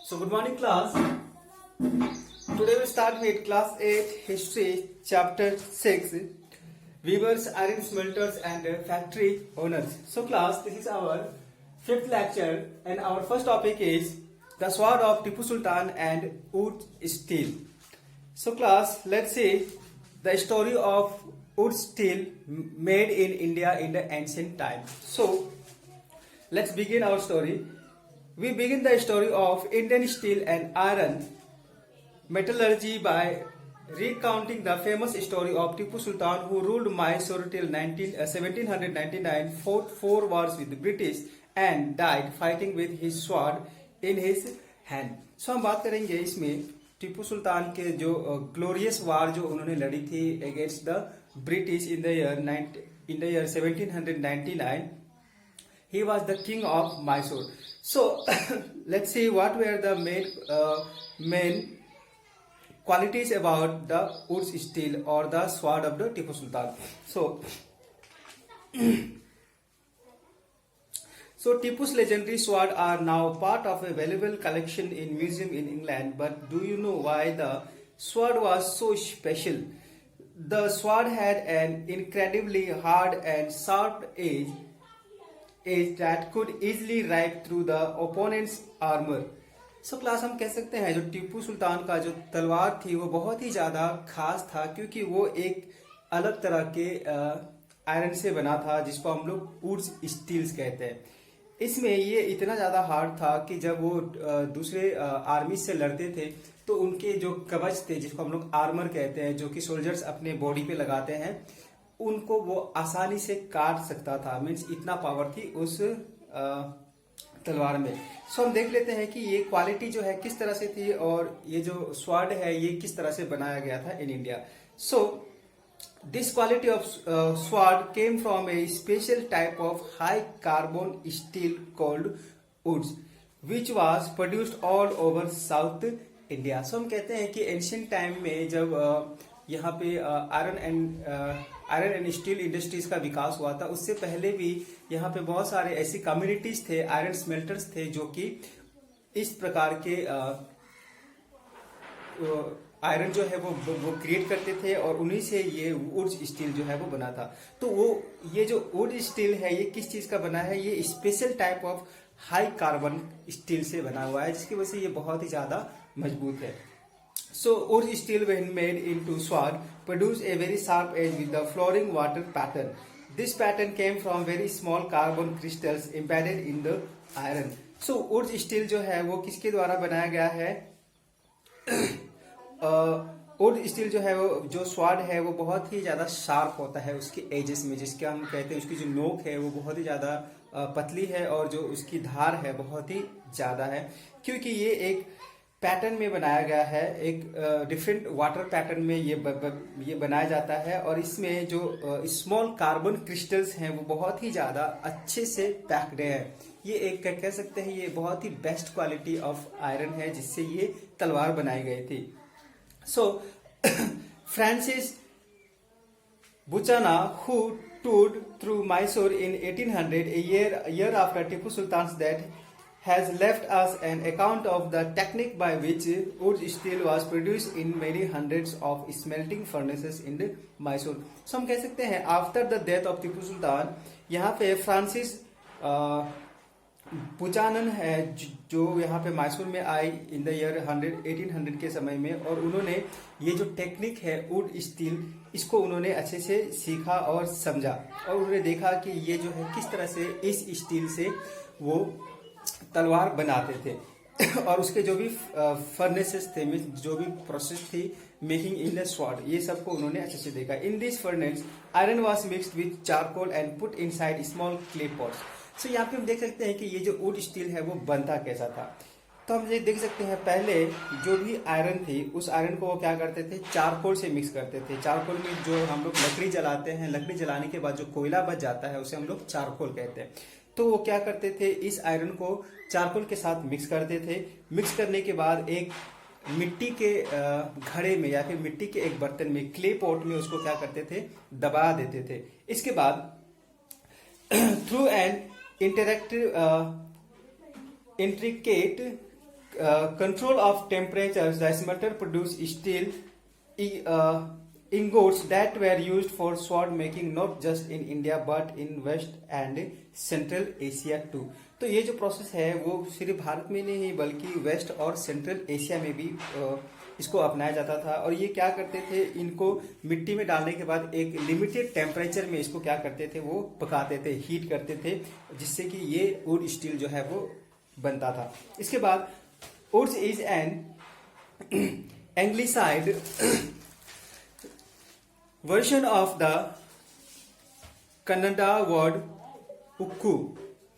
So good morning class. Today we start with class 8 history chapter 6 weavers, iron smelters and factory owners. So class, this is our fifth lecture and our first topic is the sword of Tipu Sultan and wood steel. So class, let's see the story of wood steel made in India in the ancient time. So let's begin our story. We begin the story of Indian steel and iron metallurgy by recounting the famous story of Tipu Sultan, who ruled Mysore till 1799, fought 4 wars with the British and died fighting with his sword in his hand. So हम बात करेंगे इसमें टीपू सुल्तान के जो glorious वार जो उन्होंने लड़ी थी against the British in the year 1799. He was the king of Mysore. So let's see what were the main qualities about the wood steel or the sword of the Tipu Sultan. So Tipu's legendary sword are now part of a valuable collection in museum in England. But do you know why the sword was so special? The sword had an incredibly hard and sharp edge that could easily rip through the opponent's armor. So class हम कह सकते हैं जो टीपू सुल्तान का जो तलवार थी वो बहुत ही ज़्यादा खास था, क्योंकि वो एक अलग तरह के आयरन से बना था जिसको हम लोग वुड स्टील्स कहते हैं. इसमें ये इतना ज़्यादा हार्ड था कि जब वो दूसरे आर्मी से लड़ते थे तो उनके जो कवच थे जिसको हम लोग आर्मर कहते हैं, जो कि सोल्जर्स अपने बॉडी पे लगाते हैं, उनको वो आसानी से काट सकता था. मीन्स इतना पावर थी उस तलवार में. सो हम देख लेते हैं कि ये क्वालिटी जो है किस तरह से थी और ये जो स्वॉर्ड है ये किस तरह से बनाया गया था in India. So this quality of sword came from a special type of high carbon steel called wootz which was produced all over South India. So हम कहते हैं कि एंशियंट टाइम में जब यहाँ पे आयरन एंड स्टील इंडस्ट्रीज का विकास हुआ था, उससे पहले भी यहाँ पे बहुत सारे ऐसी कम्युनिटीज थे, आयरन स्मेल्टर्स थे, जो कि इस प्रकार के आयरन जो है वो क्रिएट करते थे और उन्हीं से ये वुड स्टील जो है वो बना था. तो वो ये जो वुड स्टील है ये किस चीज का बना है? ये special type of high carbon steel से बना हुआ है, जिसकी वजह से ये बहुत ही ज्यादा मजबूत है. So wood steel, when made into sword, produce a very sharp edge with the flowing water pattern. This pattern came from very small carbon crystals embedded in the iron. So wood steel जो है वो किसके द्वारा बनाया गया है? Would steel जो है वो जो स्वॉर्ड है वो बहुत ही ज्यादा शार्प होता है उसके एजेस में, जिसके हम कहते हैं उसकी जो नोक है वो बहुत ही ज्यादा पतली है और जो उसकी धार है बहुत ही ज्यादा है, क्योंकि ये एक पैटर्न में बनाया गया है. एक डिफरेंट वाटर पैटर्न में ये बनाया जाता है और इसमें जो स्मॉल कार्बन क्रिस्टल्स हैं वो बहुत ही ज्यादा अच्छे से पैक्ड हैं. ये एक कह सकते हैं ये बहुत ही बेस्ट क्वालिटी ऑफ आयरन है जिससे ये तलवार बनाई गई थी. सो Francis बुचाना, who toured through Mysore in 1800, a year after Tipu Sultan's death, has left us an account of the technique by which wood steel was produced in many hundreds of smelting furnaces in Mysore. So हम कह सकते हैं after the death of Tipu Sultan यहाँ पे Francis बुचानन है जो यहाँ पे मैसूर में आई इन द ईयर 1800 के समय में, और उन्होंने ये जो टेक्निक है वुड स्टील इसको उन्होंने अच्छे से सीखा और समझा और उन्होंने देखा कि ये जो है किस तरह से इस स्टील से वो तलवार बनाते थे और उसके जो भी फर्नेसेस थे, जो भी प्रोसेस थी मेकिंग इन द स्वॉर्ड, ये सबको उन्होंने अच्छे से देखा. In this furnace iron was mixed with charcoal and put inside small clay pots. So यहाँ पे हम देख सकते हैं कि ये जो वुड स्टील है वो बनता कैसा था. तो हम ये देख सकते हैं पहले जो भी आयरन थी उस आयरन को वो क्या करते थे, चारकोल से मिक्स करते थे. चारकोल में जो हम लोग लकड़ी जलाते हैं, लकड़ी जलाने के बाद जो कोयला बच जाता है उसे हम लोग चारकोल कहते हैं. तो वो क्या करते थे, इस आयरन को चारकोल के साथ मिक्स करते थे. मिक्स करने के बाद एक मिट्टी के घड़े में या फिर मिट्टी के एक बर्तन में, क्ले पॉट में उसको क्या करते थे, दबा देते थे. इसके बाद through an interactive intricate control of temperatures, the smelter produced steel ingots that were used for sword making not just in India but in West and Central Asia too. तो ये जो प्रोसेस है वो सिर्फ भारत में नहीं बल्कि वेस्ट और सेंट्रल एशिया में भी इसको अपनाया जाता था। और ये क्या करते थे, इनको मिट्टी में डालने के बाद एक लिमिटेड टेम्परेचर में इसको क्या करते थे, वो पकाते थे, हीट करते थे, जिससे कि ये वुड स्टील जो है वो बनता था। इसके बाद wootz is an anglicised version of the Kannada word ukku,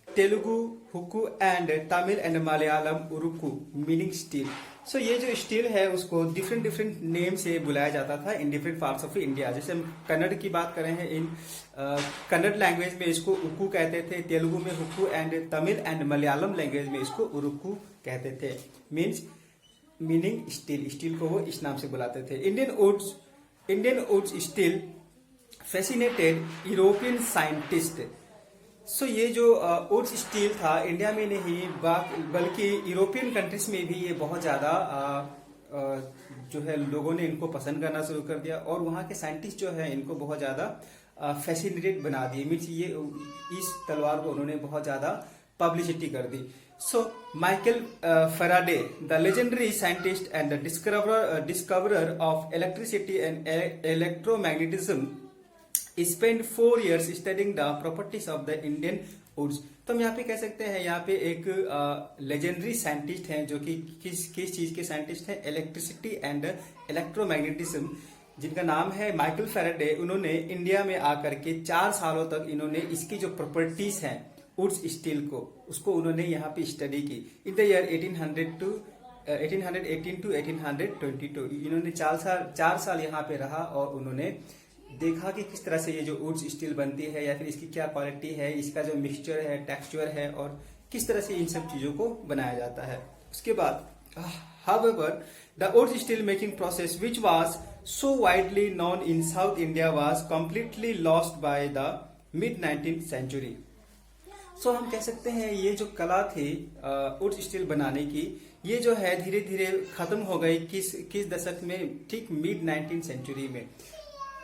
Telugu hukku and Tamil and Malayalam urukku meaning steel. So ये जो स्टील है उसको डिफरेंट डिफरेंट नेम से बुलाया जाता था in different parts of India. जैसे हम कन्नड़ की बात करें हैं, इन कन्नड़ लैंग्वेज में इसको उक्कू कहते थे, तेलुगु में हुक्कू and Tamil and Malayalam language में इसको उरुक्कू कहते थे, मीन्स मीनिंग स्टील। स्टील को वो इस नाम से बुलाते थे। Indian wootz steel fascinated European scientist. So ये जो वुड्स स्टील था इंडिया में नहीं बल्कि यूरोपियन कंट्रीज में भी ये बहुत ज्यादा जो है लोगों ने इनको पसंद करना शुरू कर दिया और वहाँ के साइंटिस्ट जो है इनको बहुत ज्यादा फैसिनेटेड बना दिए। मीन्स ये इस तलवार को उन्होंने बहुत ज्यादा पब्लिसिटी कर दी। So Michael Faraday, the legendary scientist and the discoverer of electricity and electromagnetism spent 4 years studying the properties of the Indian woods। तो हम यहाँ पे कह सकते हैं यहाँ पे एक लेजेंडरी साइंटिस्ट हैं जो कि किस चीज के साइंटिस्ट हैं, इलेक्ट्रिसिटी एंड इलेक्ट्रोमैग्नेटिज्म, जिनका नाम है माइकल फैराडे। उन्होंने इंडिया में आकर के 4 सालों तक इन्होंने इसकी जो प्रॉपर्टीज हैं वुड्स स्टील को, उसको उन्होंने यहाँ पे स्टडी की। इन द ईयर 1818 to 1822 इन्होंने 4 साल यहाँ पे रहा और उन्होंने देखा कि किस तरह से ये जो वुड्स स्टील बनती है या फिर इसकी क्या क्वालिटी है, इसका जो मिक्सचर है, टेक्सचर है और किस तरह से इन सब चीजों को बनाया जाता है। उसके बाद however the wood steel making process which was so widely known in South India was completely lost by the mid 19th century। सो हम कह सकते हैं ये जो कला थी वुड स्टील बनाने की, ये जो है धीरे धीरे खत्म हो गई किस दशक में, ठीक मिड 19th सेंचुरी में।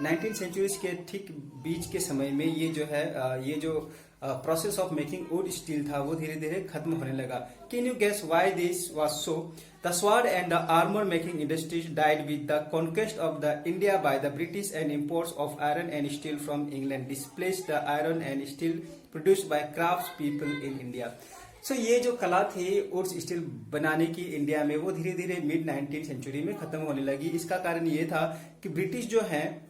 19th सेंचुरी के ठीक बीच के समय में ये जो है ये जो process of making wootz steel था वो धीरे धीरे खत्म होने लगा। Can you guess why this was so? The sword and the armour making industries died with the conquest of the India by the British and imports of iron and steel from England displaced the iron and steel produced by crafts people in India. So ये जो कला थी woods steel बनाने की India में वो धीरे धीरे मिड 19th सेंचुरी में खत्म होने लगी। इसका कारण ये था कि ब्रिटिश जो है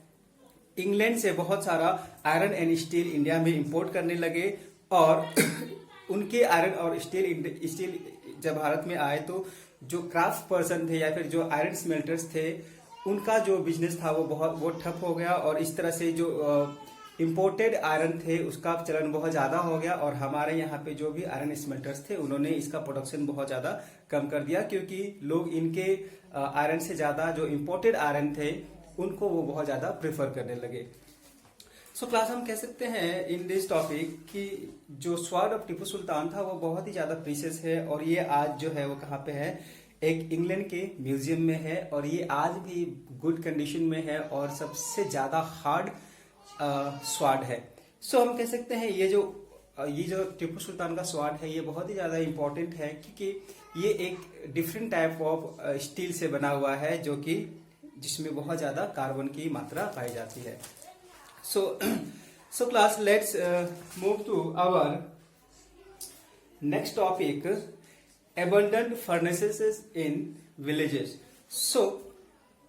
इंग्लैंड से बहुत सारा आयरन एंड स्टील इंडिया में इंपोर्ट करने लगे और उनके आयरन और स्टील जब भारत में आए तो जो क्राफ्ट पर्सन थे या फिर जो आयरन स्मेल्टर्स थे उनका जो बिजनेस था वो ठप हो गया और इस तरह से जो इंपोर्टेड आयरन थे उसका चलन बहुत ज्यादा हो गया और हमारे यहाँ पे जो भी आयरन स्मेल्टर्स थे उन्होंने इसका प्रोडक्शन बहुत ज्यादा कम कर दिया क्योंकि लोग इनके आयरन से ज्यादा जो इंपोर्टेड आयरन थे उनको वो बहुत ज्यादा प्रेफर करने लगे। सो क्लास हम कह सकते हैं इन दिस टॉपिक कि जो स्वॉर्ड ऑफ टीपू सुल्तान था वो बहुत ही ज्यादा प्रीशियस है और ये आज जो है वो कहाँ पे है, एक इंग्लैंड के म्यूजियम में है और ये आज भी गुड कंडीशन में है और सबसे ज्यादा हार्ड स्वॉर्ड है। सो हम कह सकते हैं ये जो टीपू सुल्तान का स्वॉर्ड है ये बहुत ही ज्यादा इंपॉर्टेंट है क्योंकि ये एक डिफरेंट टाइप ऑफ स्टील से बना हुआ है जो कि जिसमें बहुत ज्यादा कार्बन की मात्रा पाई जाती है। So class let's move to our next topic, abundant furnaces in villages। So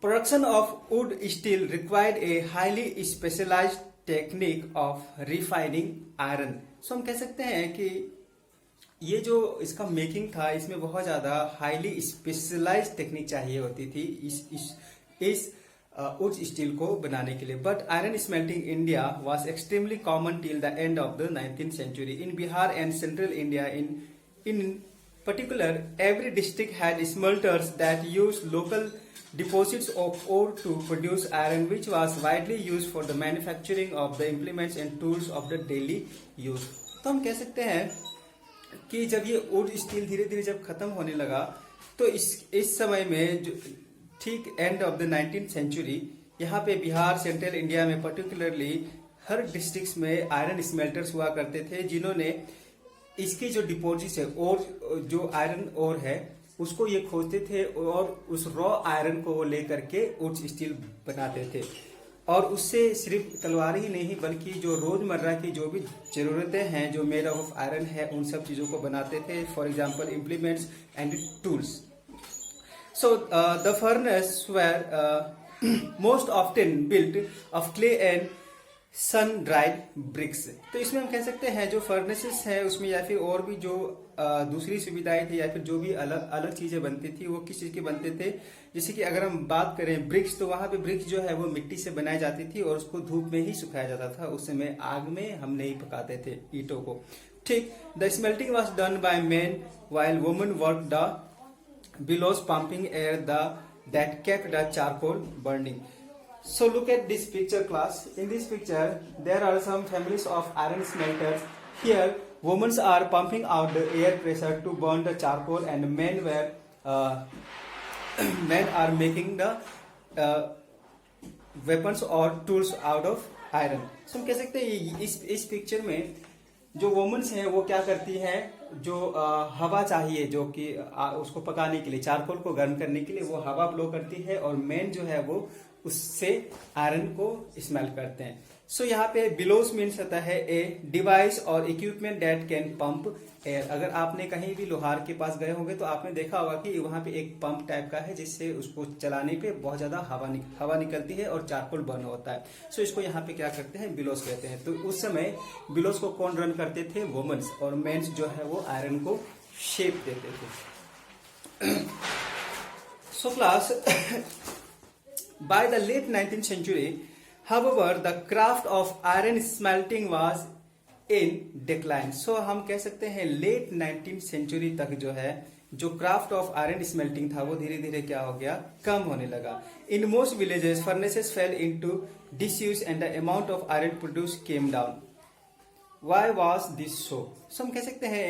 production of wood steel required a highly specialized technique of refining iron। So हम कह सकते हैं कि ये जो इसका मेकिंग था इसमें बहुत ज्यादा हाईली स्पेशलाइज्ड टेक्निक चाहिए होती थी इस वुड स्टील को बनाने के लिए। But iron smelting India was extremely common till the end of the 19th century in Bihar and central India. In particular, every district had smelters that used local deposits of ore to produce iron, which was widely used for the manufacturing of the implements and tools of the daily use। तो हम कह सकते हैं कि जब ये would steel धीरे धीरे जब खत्म होने लगा तो इस समय में जो ठीक end of the 19th century यहाँ पे बिहार, सेंट्रल इंडिया में पर्टिकुलरली हर डिस्ट्रिक्ट्स में आयरन स्मेल्टर्स हुआ करते थे, जिन्होंने इसकी जो डिपोजिट्स है और जो आयरन ओर है उसको ये खोजते थे और उस रॉ आयरन को लेकर के उच्च स्टील बनाते थे। और उससे सिर्फ तलवार ही नहीं बल्कि जो रोजमर्रा की जो भी जरूरतें हैं जो मेड ऑफ आयरन है उन सब चीजों को बनाते थे। For example implements and tools. So the furnace were most often built of clay and sun dried bricks. तो इसमें हम कह सकते हैं जो फर्नेसेस है उसमें या फिर और भी जो दूसरी सुविधाएं थी या फिर जो भी अलग अलग चीजें बनती थी वो किस चीज के बनते थे। जैसे कि अगर हम बात करें ब्रिक्स, तो वहां पे ब्रिक्स जो है वो मिट्टी से बनाई जाती थी और उसको धूप में ही सुखाया जाता था। उस समय आग में हम नहीं पकाते थे ईंटों को। ठीक, the smelting was done by man while women work the bellows pumping air that kept the charcoal burning. So look at this picture, class. In this picture there are some families of iron smelters. Here women are pumping out the air pressure to burn the charcoal and men are making the weapons or tools out of iron. So हम कह सकते हैं इस picture में जो women's हैं वो क्या करती हैं, जो हवा चाहिए जो कि उसको पकाने के लिए, चारकोल को गर्म करने के लिए वो हवा ब्लो करती है और मेन जो है वो उससे आयरन को स्मेल करते हैं। सो यहाँ पे बिलोस मीन्स होता है ए डिवाइस और equipment that can pump air. अगर आपने कहीं भी लोहार के पास गए होंगे तो आपने देखा होगा कि वहां पे एक पंप टाइप का है जिससे उसको चलाने पे बहुत ज्यादा हवा निकलती है और चारकोल बर्न होता है। सो इसको यहाँ पे क्या करते हैं, बिलोस कहते हैं। तो उस समय बिलोस को कौन रन करते थे, वुमेन्स, और मेन्स जो है वो आयरन को शेप देते थे। So class, by the late 19th century, however, the craft of iron smelting was in decline. So हम कह सकते हैं late 19th century तक जो है जो craft of iron smelting था वो धीरे धीरे क्या हो गया, कम होने लगा। In most villages, furnaces fell into disuse and the amount of iron produced came down. Why was this so? So हम कह सकते हैं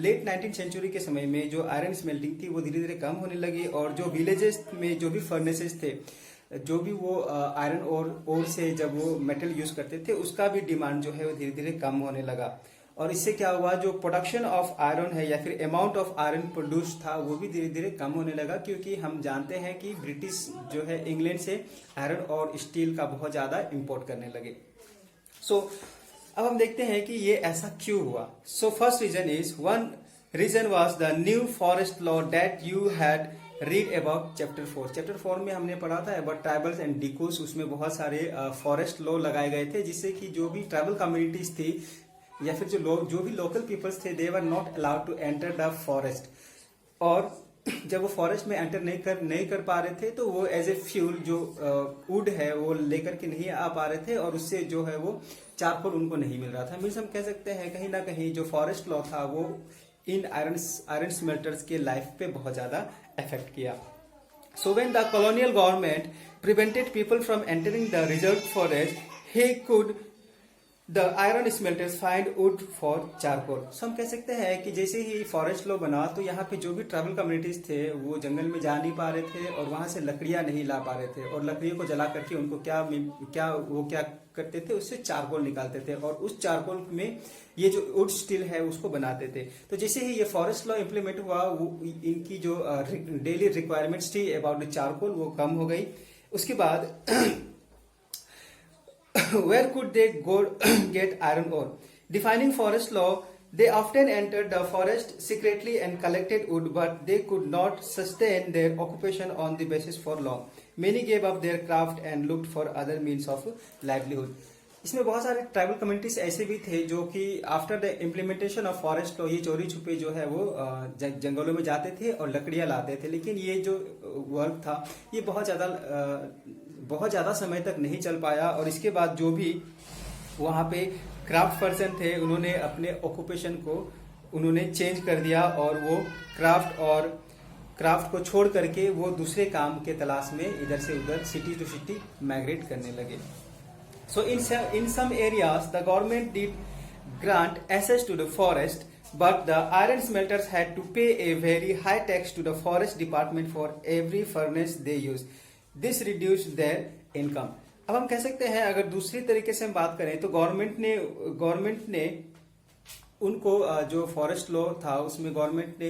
लेट 19th सेंचुरी के समय में जो आयरन स्मेल्टिंग थी वो धीरे धीरे कम होने लगी और जो विलेजेस में जो भी फर्नेसेस थे, जो भी वो आयरन और से जब वो मेटल यूज करते थे उसका भी डिमांड जो है वो धीरे धीरे कम होने लगा। और इससे क्या हुआ, जो प्रोडक्शन ऑफ आयरन है या फिर अमाउंट ऑफ आयरन प्रोड्यूस था वो भी धीरे धीरे कम होने लगा, क्योंकि हम जानते हैं कि ब्रिटिश जो है इंग्लैंड से आयरन और स्टील का बहुत ज्यादा इंपोर्ट करने लगे। सो अब हम देखते हैं कि ये ऐसा क्यों हुआ। So first reason is, one reason was the new forest law that you had read about chapter 4। Chapter 4 में हमने पढ़ा था अबाउट ट्राइबल्स एंड डिकोस। उसमें बहुत सारे फॉरेस्ट लॉ लगाए गए थे जिससे कि जो भी ट्राइबल कम्युनिटीज थी या फिर जो भी लोकल पीपल्स थे, they were not allowed to enter the forest. और जब वो फॉरेस्ट में एंटर नहीं कर पा रहे थे तो वो एज ए फ्यूल जो वुड है वो लेकर के नहीं आ पा रहे थे और उससे जो है वो चारकोल उनको नहीं मिल रहा था। मीन्स हम कह सकते हैं कहीं ना कहीं जो फॉरेस्ट लॉ था वो इन आयरन स्मेल्टर्स के लाइफ पे बहुत ज्यादा इफेक्ट किया। So when the colonial government prevented people from entering the reserve forest, he could the iron smelters find wood for charcoal. So हम कह सकते हैं कि जैसे ही फॉरेस्ट लॉ बना तो यहाँ पे जो भी ट्राइबल कम्युनिटीज थे वो जंगल में जा नहीं पा रहे थे और वहां से लकड़ियां नहीं ला पा रहे थे और लकड़ियों को जला करके उनको क्या करते थे, उससे चारकोल निकालते थे और उस चारकोल में ये जो वुड स्टील है उसको बनाते थे। तो जैसे ही ये फॉरेस्ट लॉ इम्प्लीमेंट हुआ वो इनकी जो डेली रिक्वायरमेंट्स थी अबाउट द चारकोल वो कम हो गई। उसके बाद where could they go get iron ore? Defining forest law, they often entered the forest secretly and collected wood, but they could not sustain their occupation on the basis for long. Many gave up their craft and looked for other means of livelihood. इसमें बहुत सारे tribal communities ऐसे भी थे जो कि after the implementation of forest law ये चोरी छुपे जो है वो जंगलों में जाते थे और लकड़ियां लाते थे, लेकिन ये जो वर्क था ये बहुत ज्यादा समय तक नहीं चल पाया। और इसके बाद जो भी वहां पे क्राफ्ट पर्सन थे उन्होंने अपने ऑक्यूपेशन को उन्होंने चेंज कर दिया और वो क्राफ्ट को छोड़ करके वो दूसरे काम के तलाश में इधर से उधर सिटी टू सिटी माइग्रेट करने लगे। So in some areas the government did grant access to the forest, but the iron smelters had to pay a very high tax to the forest department for every furnace they used. This reduced their income. अब हम कह सकते हैं, अगर दूसरी तरीके से हम बात करें तो गवर्नमेंट ने उनको जो फॉरेस्ट लॉ था उसमें गवर्नमेंट ने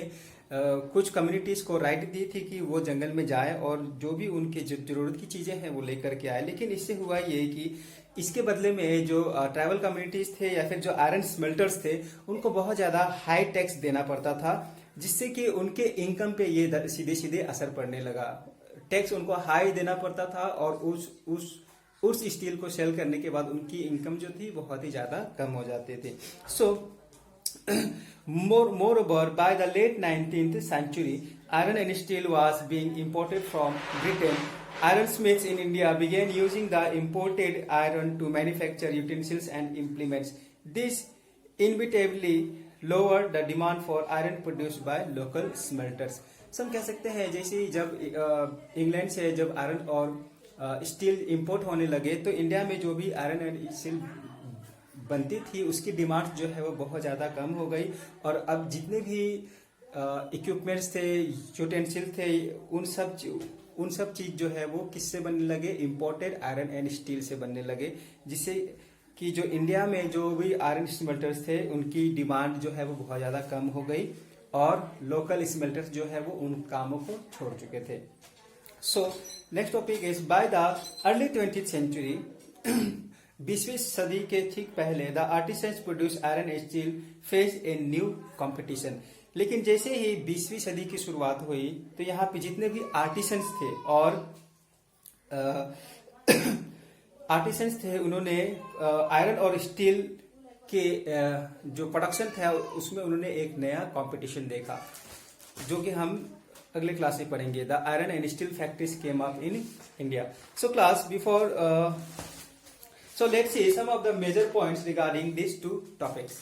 कुछ कम्युनिटीज को राइट दी थी कि वो जंगल में जाए और जो भी उनकी जरूरत की चीजें हैं वो लेकर के आए। लेकिन इससे हुआ ये कि इसके बदले में जो ट्राइबल कम्युनिटीज थे या फिर जो आयरन स्मेल्टर्स थे उनको बहुत ज्यादा हाई टैक्स देना पड़ता था, जिससे कि उनके इनकम पे ये सीधे सीधे असर पड़ने लगा। टैक्स उनको हाई देना पड़ता था और उस स्टील को सेल करने के बाद उनकी इनकम जो थी बहुत ही ज्यादा कम हो जाते थे। सो moreover, by the late 19th century, iron and steel was being imported from Britain. Ironsmiths in India began using the imported iron to manufacture utensils and implements. This inevitably lowered the demand for iron produced by local smelters. So हम कह सकते हैं जैसे जब England से जब iron और steel import होने लगे तो इंडिया में जो भी आयरन एंड स्टील बनती थी उसकी डिमांड जो है वो बहुत ज़्यादा कम हो गई। और अब जितने भी इक्विपमेंट्स थे, यूटेंसिल थे, उन सब चीज जो है वो किससे बनने लगे, इंपोर्टेड आयरन एंड स्टील से बनने लगे, जिससे कि जो इंडिया में जो भी आयरन स्मेल्टर्स थे उनकी डिमांड जो है वो बहुत ज़्यादा कम हो गई और लोकल स्मेल्टर्स जो है वो उन कामों को छोड़ चुके थे। So next topic is by the early 20th century, 20वीं सदी के ठीक पहले the artisans produce iron and steel face a new competition. लेकिन जैसे ही 20वीं सदी की शुरुआत हुई तो यहाँ पे जितने भी आर्टिसंस थे और आर्टिसंस थे उन्होंने आयरन और स्टील के जो प्रोडक्शन था उसमें उन्होंने एक नया कंपटीशन देखा, जो कि हम अगले क्लास में पढ़ेंगे। The iron and steel factories came up in India. So class before So let's see some of the major points regarding these two topics.